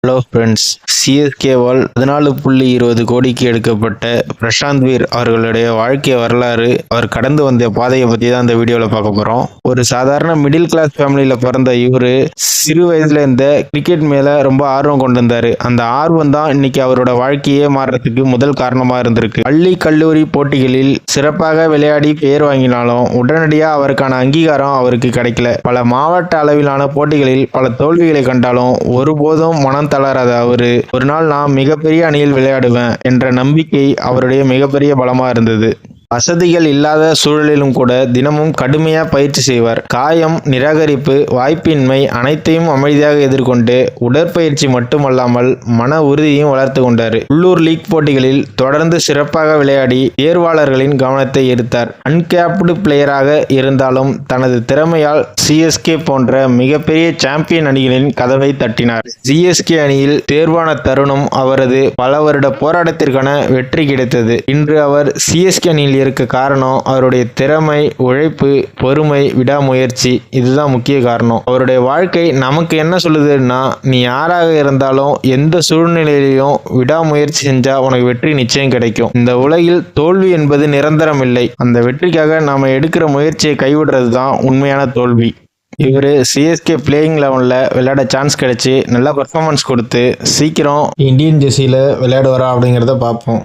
Hello friends, சிஎஸ்கேவால் 14.20 கோடிக்கு எடுக்கப்பட்ட பிரசாந்த் வீர் அவர்களுடைய வாழ்க்கை வரலாறு, அவர் கடந்து வந்த பாதையை பற்றி தான் இந்த வீடியோவில் பார்க்க போகிறோம். ஒரு சாதாரண மிடில் கிளாஸ் ஃபேமிலியில் பிறந்த இவர் சிறு வயதுல இந்த கிரிக்கெட் மேலே ரொம்ப ஆர்வம் கொண்டிருந்தார். அந்த ஆர்வம் தான் இன்னைக்கு அவரோட வாழ்க்கையே மாறுறதுக்கு முதல் காரணமாக இருந்திருக்கு. பள்ளி கல்லூரி போட்டிகளில் சிறப்பாக விளையாடி பெயர் வாங்கினாலும் உடனடியாக அவருக்கான அங்கீகாரம் அவருக்கு கிடைக்கல. பல மாவட்ட அளவிலான போட்டிகளில் பல தோல்விகளை கண்டாலும் ஒருபோதும் மனம் தளராத அவரு, ஒரு நாள் நான் மிகப்பெரிய அணியில் விளையாடுவேன் என்ற நம்பிக்கை அவருடைய மிகப்பெரிய பலமா இருந்தது. வசதிகள் இல்லாத சூழலிலும் கூட தினமும் கடுமையா பயிற்சி செய்வார். காயம், நிராகரிப்பு, வாய்ப்பின்மை அனைத்தையும் அமைதியாக எதிர்கொண்டு உடற்பயிற்சி மட்டுமல்லாமல் மன உறுதியையும் வளர்த்து கொண்டார். உள்ளூர் லீக் போட்டிகளில் தொடர்ந்து சிறப்பாக விளையாடி தேர்வாளர்களின் கவனத்தை ஈர்த்தார். அன்கேப்டு பிளேயராக இருந்தாலும் தனது திறமையால் சிஎஸ்கே போன்ற மிகப்பெரிய சாம்பியன் அணிகளின் கதவை தட்டினார். சிஎஸ்கே அணியில் தேர்வான தருணம் அவரது பல வருட போராட்டத்திற்கான வெற்றி கிடைத்தது. இன்று அவர் சிஎஸ்கே அணியில் இருக்க காரணம் அவருடைய திறமை, உழைப்பு, பொறுமை, விடாமுயற்சி. இதுதான் முக்கிய காரணம். அவருடைய வாழ்க்கை நமக்கு என்ன சொல்லுதுன்னா, நீ யாராக இருந்தாலும் எந்த சூழ்நிலையிலும் விடாமுயற்சி செஞ்சா உனக்கு வெற்றி நிச்சயம் கிடைக்கும். இந்த உலகில் தோல்வி என்பது நிரந்தரம் இல்லை. அந்த வெற்றிக்காக நாம எடுக்கிற முயற்சியை கைவிடுறது தான் உண்மையான தோல்வி. இவர் சிஎஸ்கே பிளேயிங் லெவனில் விளையாட சான்ஸ் கிடைச்சி நல்ல பர்ஃபார்மன்ஸ் கொடுத்து சீக்கிரம் இந்தியன் ஜெர்சியில் விளையாடுவாரா அப்படிங்கிறத பார்ப்போம்.